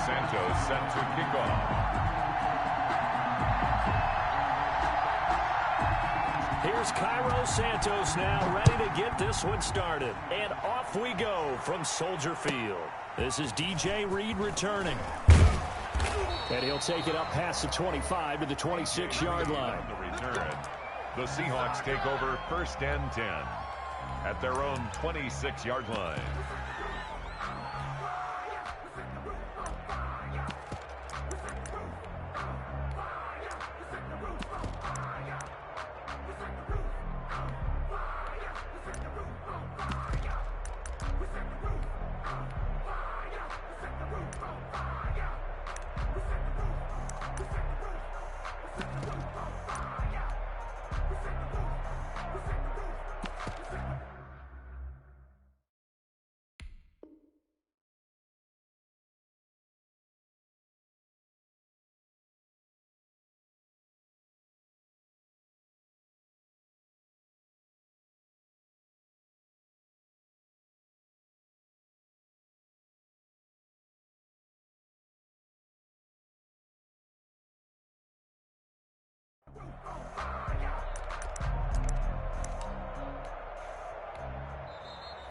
Santos set to kick off. Here's Cairo Santos now ready to get this one started. And off we go from Soldier Field. This is DJ Reed returning. And he'll take it up past the 25 to the 26-yard line. The return. The Seahawks take over 1st and 10 at their own 26-yard line.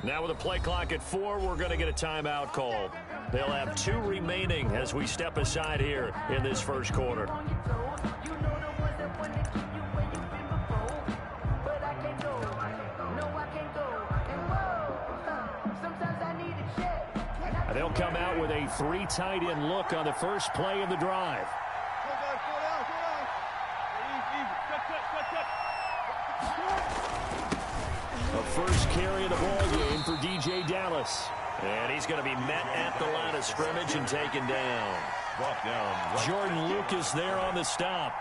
Now with a play clock at 4, we're going to get a timeout call. They'll have 2 remaining as we step aside here in this first quarter. They'll come out with a 3 tight end look on the first play of the drive. The first carry of the ball game for DJ Dallas. And he's going to be met at the line of scrimmage and taken down. Jordan Lucas there on the stop.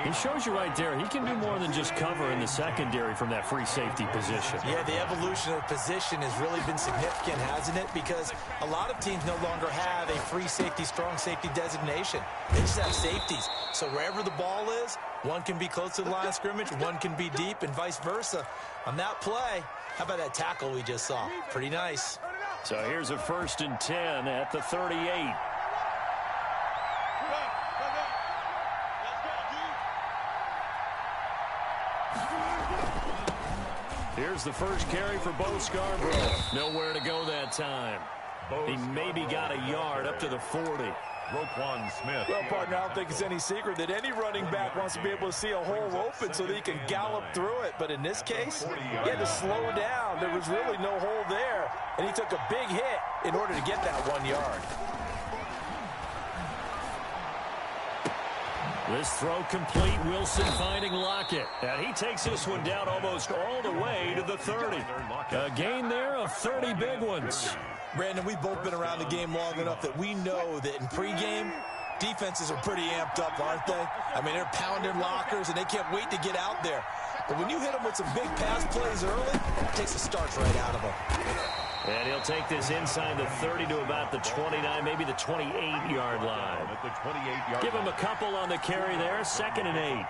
He shows you right there, he can do more than just cover in the secondary from that free safety position. Yeah, the evolution of position has really been significant, hasn't it? Because a lot of teams no longer have a free safety, strong safety designation. They just have safeties. So wherever the ball is, one can be close to the line of scrimmage, one can be deep, and vice versa. On that play, how about that tackle we just saw? Pretty nice. So here's a 1st and 10 at the 38. Here's the first carry for Bo Scarborough. Nowhere to go that time. He maybe got a yard up to the 40. Roquan Smith. Well, partner, I don't think it's any secret that any running back wants to be able to see a hole open so that he can gallop through it. But in this case, he had to slow down. There was really no hole there, and he took a big hit in order to get that 1 yard. This throw complete. Wilson finding Lockett. And he takes this one down almost all the way to the 30. A gain there of 30 big ones. Brandon, we've both been around the game long enough that we know that in pregame, defenses are pretty amped up, aren't they? I mean, they're pounding lockers, and they can't wait to get out there. But when you hit them with some big pass plays early, it takes the starch right out of them. And he'll take this inside the 30 to about the 29, maybe the 28-yard line. Give him a couple on the carry there, 2nd and 8.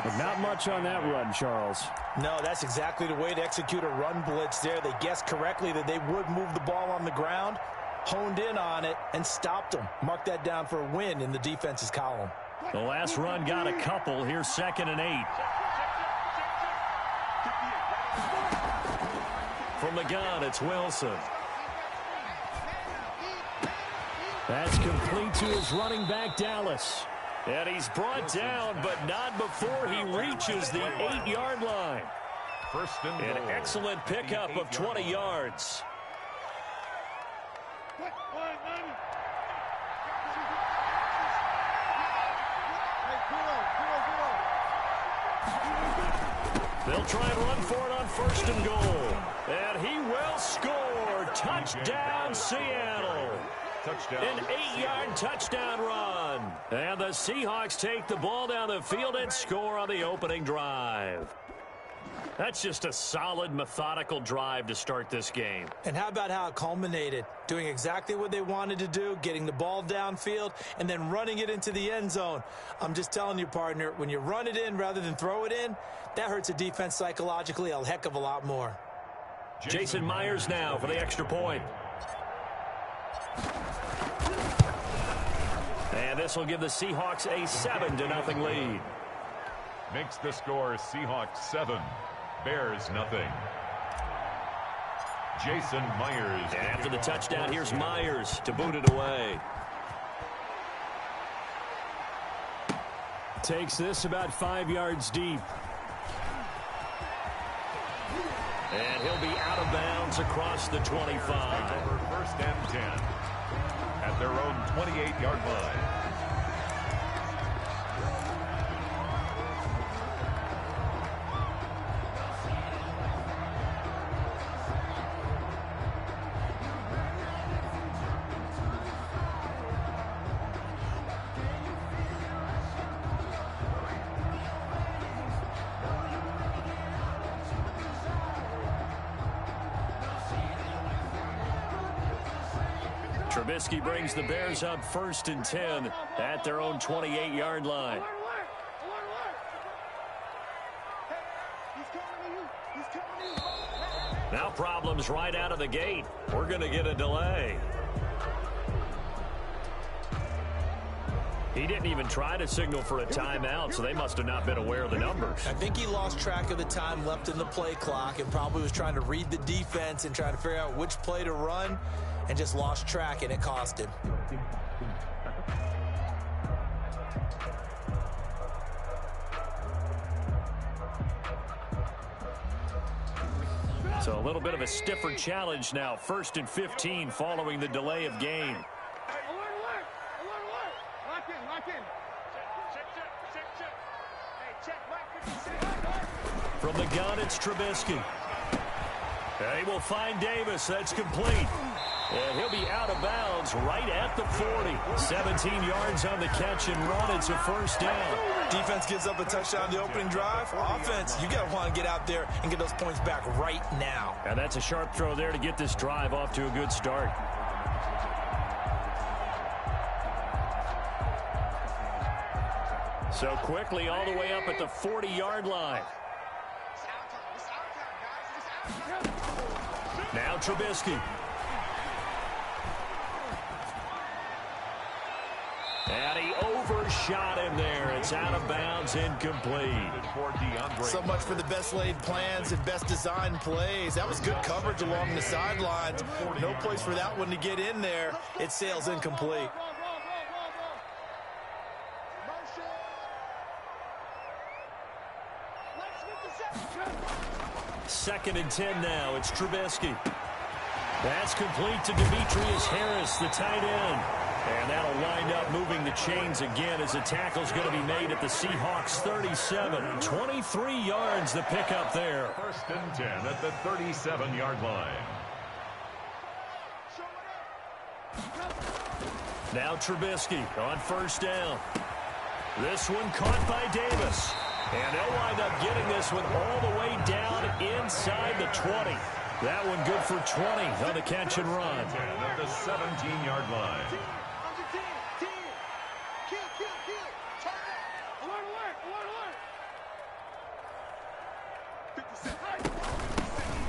But not much on that run, Charles. No, that's exactly the way to execute a run blitz there. They guessed correctly that they would move the ball on the ground, honed in on it, and stopped them. Mark that down for a win in the defense's column. The last run got a couple. Here's 2nd and 8. From the gun, it's Wilson. That's complete to his running back, Dallas. And he's brought down, but not before he reaches the 8-yard line. An excellent pickup of 20 yards. They'll try and run for it on 1st and goal. And he will score. Touchdown, Seattle. An 8-yard touchdown run. And the Seahawks take the ball down the field and score on the opening drive. That's just a solid, methodical drive to start this game. And how about how it culminated? Doing exactly what they wanted to do, getting the ball downfield, and then running it into the end zone. I'm just telling you, partner, when you run it in rather than throw it in, that hurts a defense psychologically a heck of a lot more. Jason Myers now for the extra point. And this will give the Seahawks a 7-0 lead. Makes the score Seahawks 7, Bears nothing. Jason Myers. And after the touchdown, here's Myers to boot it away. Takes this about 5 yards deep. And he'll be out of bounds across the 25. Over 1st and 10 at their own 28-yard line. Trubisky brings the Bears up 1st and 10 at their own 28-yard line. Now problems right out of the gate. We're going to get a delay. He didn't even try to signal for a timeout, so they must have not been aware of the numbers. I think he lost track of the time left in the play clock and probably was trying to read the defense and trying to figure out which play to run and just lost track, and it cost him. So a little bit of a stiffer challenge now. 1st and 15 following the delay of game. From the gun, it's Trubisky. They will find Davis. That's complete. And he'll be out of bounds right at the 40. 17 yards on the catch and run. It's a 1st down. Defense gives up a touchdown the opening drive. Offense, you got to want to get out there and get those points back right now. And that's a sharp throw there to get this drive off to a good start. So quickly all the way up at the 40-yard line. Now Trubisky. And he overshot him there. It's out of bounds, incomplete. So much for the best laid plans and best designed plays. That was good coverage along the sidelines. No place for that one to get in there. It sails incomplete. 2nd and 10 now. It's Trubisky. That's complete to Demetrius Harris, the tight end. And that'll wind up moving the chains again as the tackle's going to be made at the Seahawks 37. 23 yards the pickup there. 1st and 10 at the 37-yard line. Now Trubisky on 1st down. This one caught by Davis. And they'll wind up getting this one all the way down inside the 20. That one good for 20 on the catch and run. At the 17-yard line.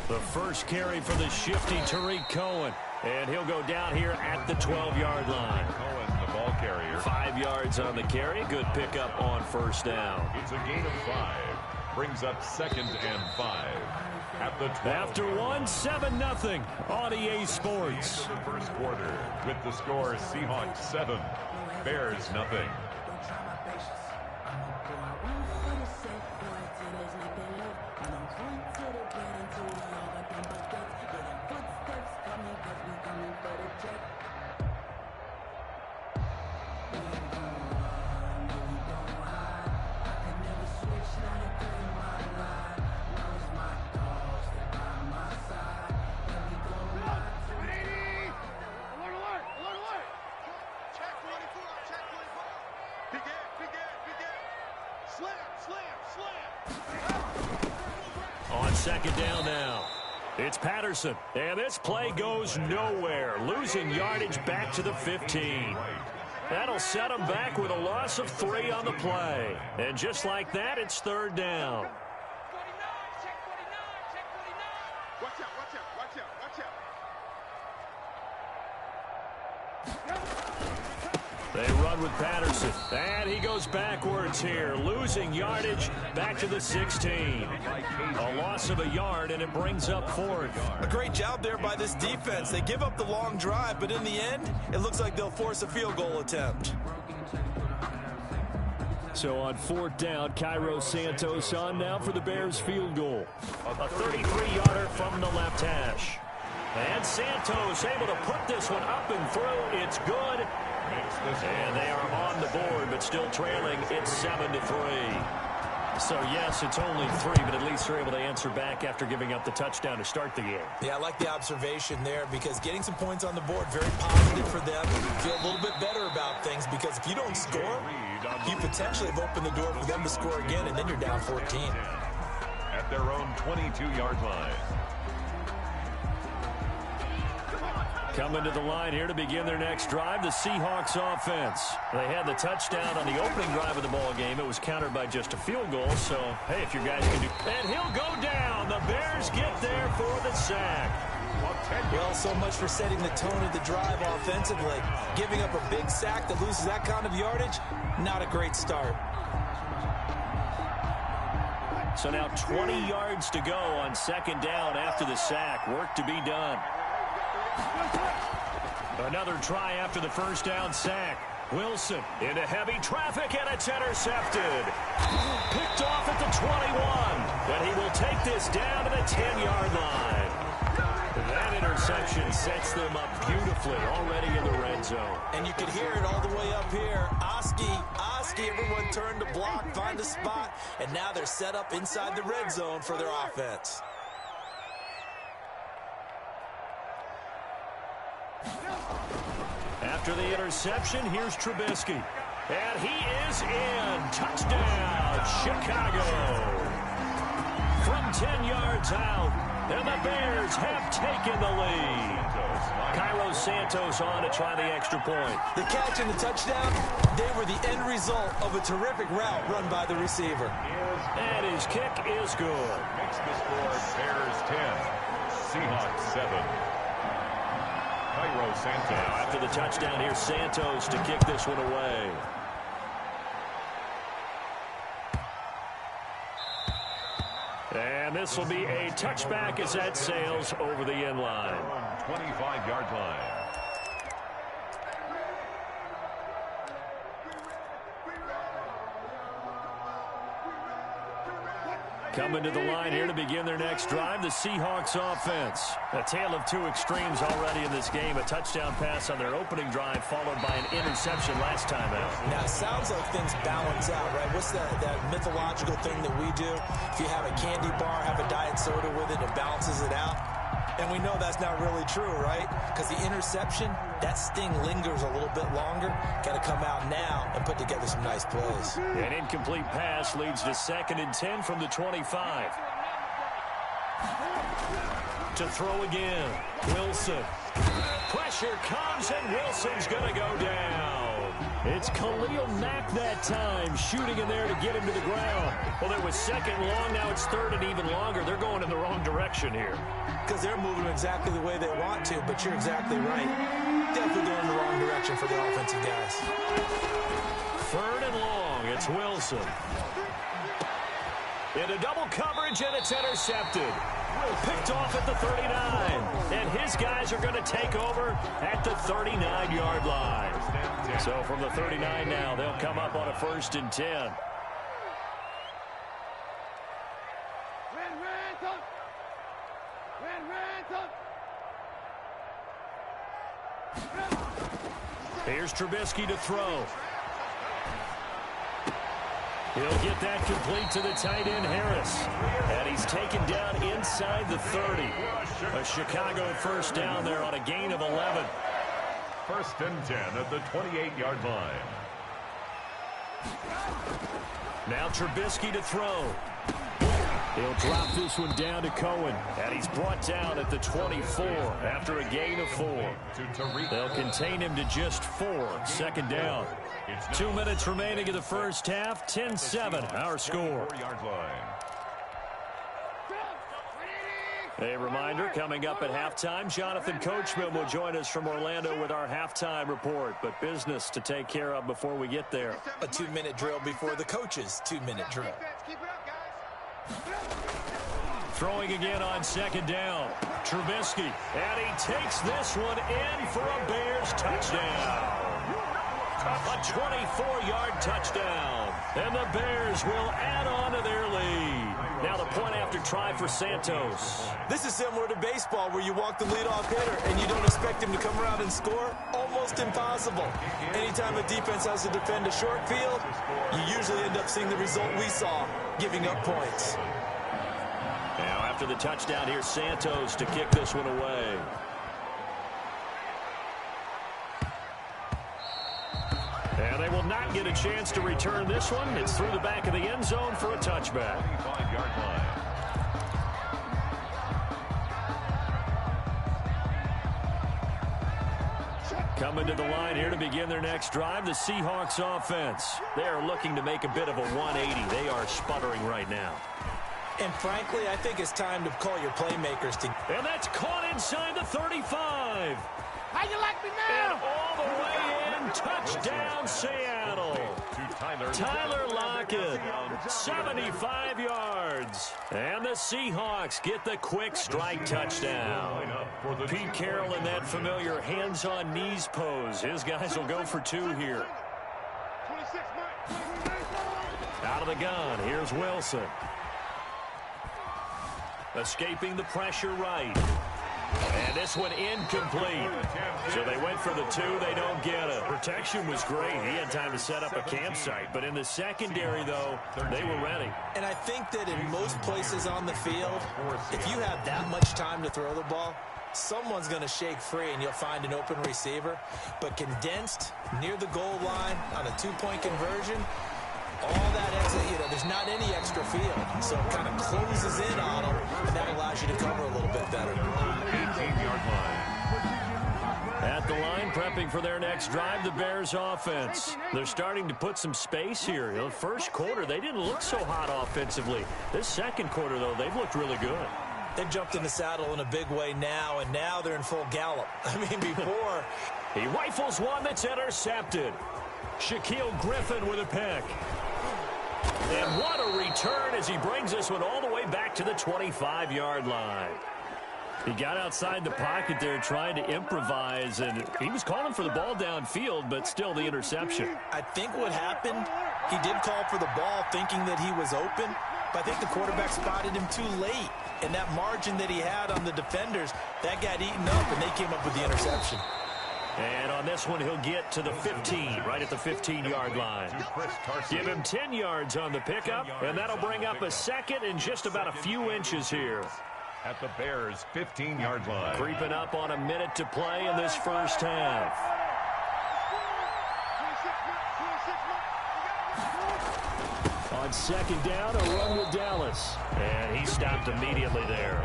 The first carry for the shifty Tariq Cohen. And he'll go down here at the 12-yard line. Cohen, the ball carrier. 5 yards on the carry. Good pickup on 1st down. It's a gain of 5. Brings up 2nd and 5. At the 12. After 1, 7-0 on EA Sports. The 1st quarter with the score Seahawks 7, Bears nothing. On 2nd down now. It's Patterson. And this play goes nowhere. Losing yardage back to the 15. That'll set him back with a loss of 3 on the play. And just like that, it's 3rd down. They run with Patterson. And he goes backwards here, losing yardage back to the 16. A loss of a yard, and it brings up fourth. A great job there by this defense. They give up the long drive, but in the end, it looks like they'll force a field goal attempt. So on fourth down, Cairo Santos on now for the Bears field goal. A 33-yarder from the left hash. And Santos able to put this one up and through. It's good. And they are on the board, but still trailing. It's 7-3. So, yes, it's only 3, but at least they're able to answer back after giving up the touchdown to start the game. Yeah, I like the observation there because getting some points on the board, very positive for them. Feel a little bit better about things because if you don't score, you potentially have opened the door for them to score again, and then you're down 14. At their own 22-yard line. Coming to the line here to begin their next drive, the Seahawks offense. They had the touchdown on the opening drive of the ball game. It was countered by just a field goal, so, hey, if your guys can do... And he'll go down. The Bears get there for the sack. Well, so much for setting the tone of the drive offensively. Giving up a big sack that loses that kind of yardage, not a great start. So now 20 yards to go on second down after the sack. Work to be done. Another try after the first down sack. Wilson into heavy traffic, and it's intercepted. Picked off at the 21. And he will take this down to the 10-yard line. That interception sets them up beautifully already in the red zone. And you can hear it all the way up here. Oski, everyone turned to block, find a spot, and now they're set up inside the red zone for their offense. After the interception, here's Trubisky. And he is in. Touchdown, Chicago. From 10 yards out, and the Bears have taken the lead. Cairo Santos on to try the extra point. The catch and the touchdown, they were the end result of a terrific route run by the receiver. And his kick is good. Makes the score Bears 10, Seahawks 7. Cairo Santos. Now after the touchdown, here's Santos to kick this one away. And this will be a touchback as that sails over the end line. 25-yard line. Coming to the line here to begin their next drive, the Seahawks offense. A tale of two extremes already in this game. A touchdown pass on their opening drive followed by an interception last time out. Now, it sounds like things balance out, right? What's that mythological thing that we do? If you have a candy bar, have a diet soda with it, it balances it out. And we know that's not really true, right? Because the interception, that sting lingers a little bit longer. Got to come out now and put together some nice plays. An incomplete pass leads to 2nd and 10 from the 25. To throw again, Wilson. Pressure comes, and Wilson's going to go down. It's Khalil Mack that time, shooting in there to get him to the ground. Well, it was 2nd long, now it's 3rd and even longer. They're going in the wrong direction here. Because they're moving exactly the way they want to, but you're exactly right. Definitely going in the wrong direction for the offensive guys. 3rd and long, it's Wilson. Into double coverage, and it's intercepted. Picked off at the 39. And his guys are going to take over at the 39-yard line. So from the 39 now, they'll come up on a 1st and 10. Here's Trubisky to throw. He'll get that complete to the tight end, Harris. And he's taken down inside the 30. A Chicago 1st down there on a gain of 11. 1st and 10 at the 28-yard line. Now Trubisky to throw. He'll drop this one down to Cohen. And he's brought down at the 24 after a gain of 4. They'll contain him to just 4. 2nd down. 2 minutes remaining in the first half. 10-7, our score. A reminder, coming up at halftime, Jonathan Coachman will join us from Orlando with our halftime report. But business to take care of before we get there. A 2-minute drill before the coach's 2-minute drill. Throwing again on second down. Trubisky, and he takes this one in for a Bears touchdown. A 24-yard touchdown. And the Bears will add on to their lead. Now the point after try for Santos. This is similar to baseball where you walk the leadoff hitter and you don't expect him to come around and score. Almost impossible. Anytime a defense has to defend a short field, you usually end up seeing the result we saw, giving up points. Now after the touchdown, here's Santos to kick this one away. And they will not get a chance to return this one. It's through the back of the end zone for a touchback. 25-yard line. Coming to the line here to begin their next drive, the Seahawks offense. They are looking to make a bit of a 180. They are sputtering right now. And frankly, I think it's time to call your playmakers to... And that's caught inside the 35. How you like me now? And all the way in, touchdown Seattle. Tyler Lockett, 75 yards. And the Seahawks get the quick strike touchdown. Pete Carroll in that familiar hands-on knees pose. His guys will go for 2 here. Out of the gun, here's Wilson. Escaping the pressure right. And this one incomplete. So they went for the 2. They don't get it. Protection was great. He had time to set up a campsite. But in the secondary, though, they were ready. And I think that in most places on the field, if you have that much time to throw the ball, someone's going to shake free and you'll find an open receiver. But condensed near the goal line on a 2-point conversion, all that extra, there's not any extra field. So it kind of closes in on them, and that allows you to cover a little bit better. 18-yard line. At the line, prepping for their next drive, the Bears offense. They're starting to put some space here. The first quarter, they didn't look so hot offensively. This second quarter, though, they've looked really good. They've jumped in the saddle in a big way now, and now they're in full gallop. I mean, before... He rifles one that's intercepted. Shaquille Griffin with a pick. And what a return as he brings this one all the way back to the 25-yard line. He got outside the pocket there trying to improvise, and he was calling for the ball downfield, but still the interception. I think what happened, he did call for the ball thinking that he was open, but I think the quarterback spotted him too late. And that margin that he had on the defenders, that got eaten up, and they came up with the interception. And on this one, he'll get to the 15, right at the 15-yard line. Give him 10 yards on the pickup, and that'll bring up a second and just about a few inches here. At the Bears' 15-yard line. Creeping up on a minute to play in this first half. On second down, a run with Dallas. And he stopped immediately there.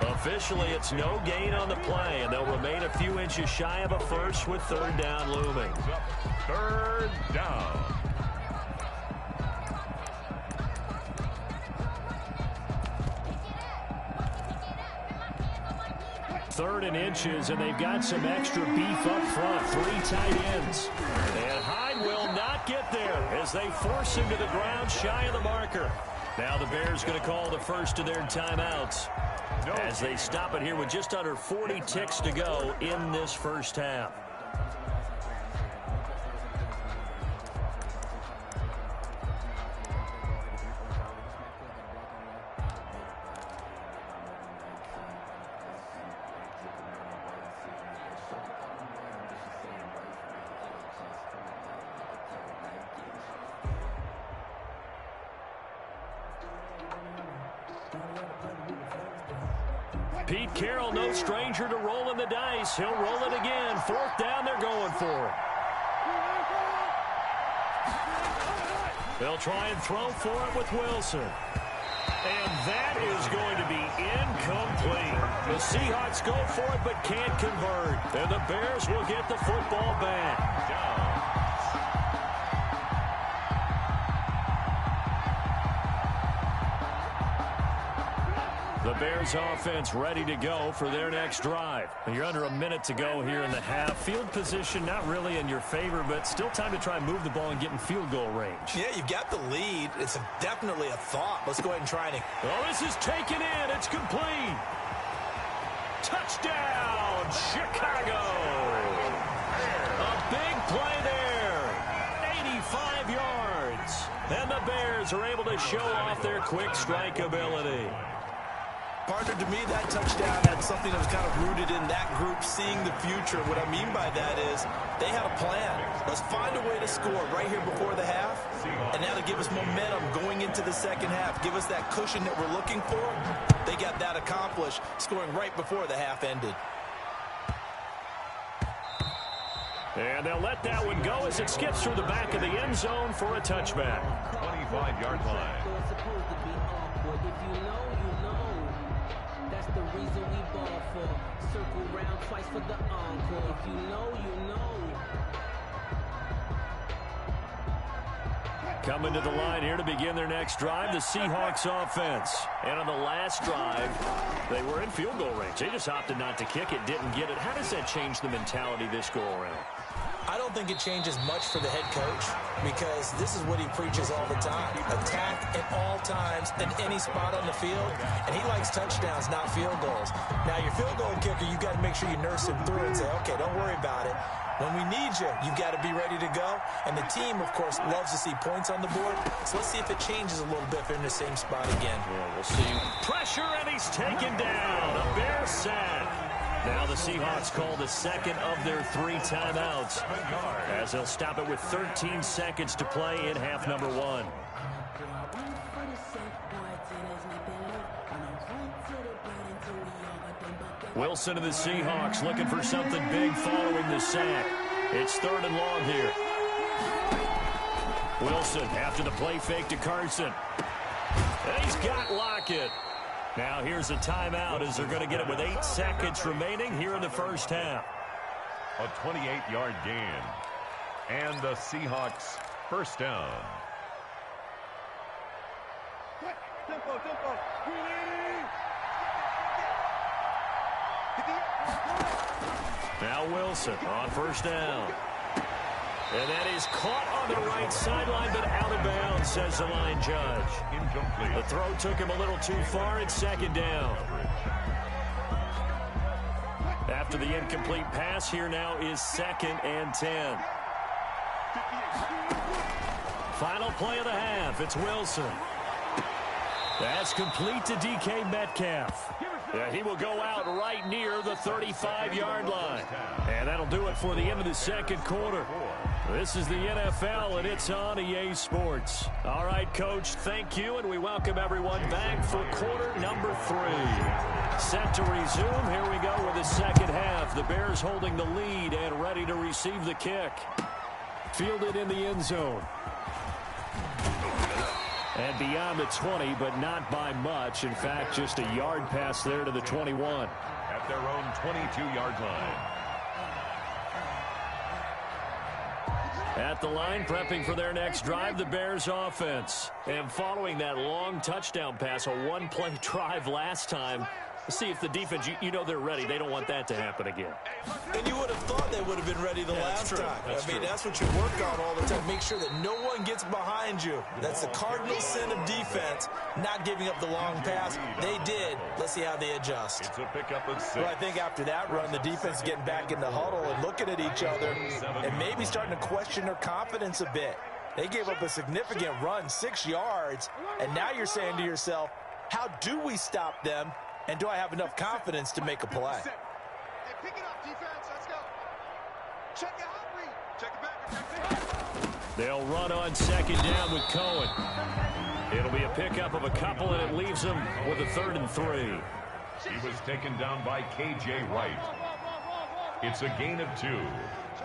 Officially, it's no gain on the play, and they'll remain a few inches shy of a first with third down looming. Third down. Third and inches, and they've got some extra beef up front. 3 tight ends. And Hyde will not get there as they force him to the ground shy of the marker. Now the Bears going to call the first of their timeouts as they stop it here with just under 40 ticks to go in this first half. Pete Carroll, no stranger to rolling the dice. He'll roll it again. Fourth down, they're going for it. They'll try and throw for it with Wilson. And that is going to be incomplete. The Seahawks go for it but can't convert. And the Bears will get the football back. The Bears offense ready to go for their next drive. You're under a minute to go here in the half. Field position not really in your favor, but still time to try and move the ball and get in field goal range. Yeah, you've got the lead. It's definitely a thought. Let's go ahead and try it. Oh, this is taken in. It's complete. Touchdown, Chicago. A big play there. 85 yards. And the Bears are able to show off their quick strike ability. Partner, to me, that touchdown had something that was kind of rooted in that group seeing the future. What I mean by that is they had a plan. Let's find a way to score right here before the half, and that'll give us momentum going into the second half, give us that cushion that we're looking for. They got that accomplished, scoring right before the half ended. And they'll let that one go as it skips through the back of the end zone for a touchback. 25-yard line. That's the reason we ball for. Circle round twice for the encore. If you know, you know. Coming to the line here to begin their next drive, the Seahawks offense. And on the last drive, they were in field goal range. They just opted not to kick it, didn't get it. How does that change the mentality this go around? I don't think it changes much for the head coach because this is what he preaches all the time. Attack at all times in any spot on the field, and he likes touchdowns, not field goals. Now, your field goal kicker, you've got to make sure you nurse him through and say, okay, don't worry about it. When we need you, you've got to be ready to go. And the team, of course, loves to see points on the board. So let's see if it changes a little bit if they're in the same spot again. Yeah, we'll see. Pressure, and he's taken down. A Bear sack. Now the Seahawks call the second of their 3 timeouts as they'll stop it with 13 seconds to play in half number 1. Wilson and the Seahawks looking for something big following the sack. It's 3rd and long here. Wilson after the play fake to Carson. And he's got Lockett. Now here's a timeout as they're going to get it with 8 seconds remaining here in the first half. A 28-yard gain. And the Seahawks first down. Now Wilson on first down. And that is caught on the right sideline, but out of bounds, says the line judge. Incomplete. The throw took him a little too far. It's 2nd down. After the incomplete pass, here now is 2nd and 10. Final play of the half. It's Wilson. That's complete to DK Metcalf. Yeah, he will go out right near the 35-yard line. And that'll do it for the end of the second quarter. This is the NFL, and it's on EA Sports. All right, Coach, thank you, and we welcome everyone back for quarter number 3. Set to resume. Here we go with the second half. The Bears holding the lead and ready to receive the kick. Fielded in the end zone. And beyond the 20, but not by much. In fact, just a yard pass there to the 21. At their own 22-yard line. At the line, prepping for their next drive, the Bears offense. And following that long touchdown pass, a 1-play drive last time, let's see if the defense, you know they're ready. They don't want that to happen again. And you would have thought they would have been ready the last time. I mean, that's what you work on all the time. Make sure that no one gets behind you. That's the cardinal sin of defense, not giving up the long pass. They did. Let's see how they adjust. It's a pickup of 6. Well, I think after that run, the defense is getting back in the huddle and looking at each other and maybe starting to question their confidence a bit. They gave up a significant run, 6 yards, and now you're saying to yourself, how do we stop them? And do I have enough confidence to make a play? Pick it up, defense. Let's go. Check it out, read. Check it back. They'll run on 2nd down with Cohen. It'll be a pickup of a couple, and it leaves them with a 3rd and 3. He was taken down by K.J. Wright. It's a gain of 2.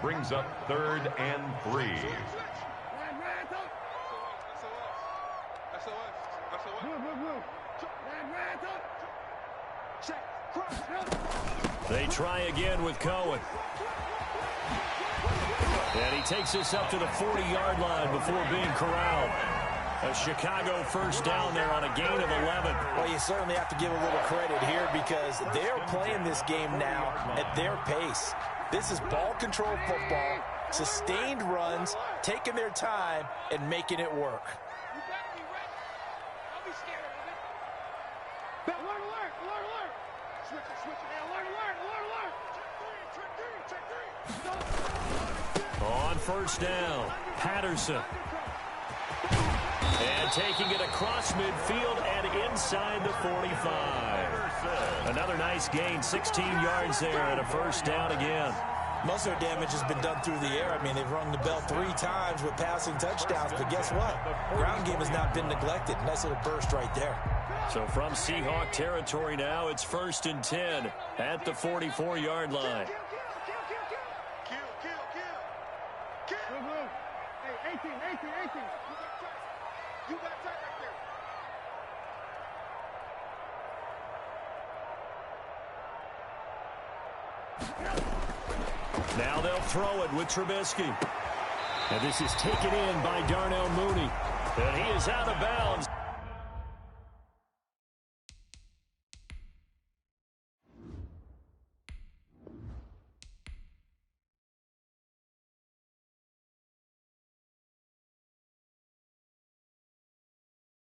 Brings up 3rd and 3. They try again with Cohen. And he takes this up to the 40-yard line before being corralled. A Chicago first down there on a gain of 11. Well, you certainly have to give a little credit here because they're playing this game now at their pace. This is ball control football, sustained runs, taking their time, and making it work. On first down, Patterson. And taking it across midfield and inside the 45. Another nice gain, 16 yards there and a first down again. Most of their damage has been done through the air. I mean, they've rung the bell 3 times with passing touchdowns, but guess what? Ground game has not been neglected. Nice little burst right there. So from Seahawk territory now, it's 1st and 10 at the 44-yard line. Hey, 18. You got that right there. Now they'll throw it with Trubisky. And this is taken in by Darnell Mooney. And he is out of bounds.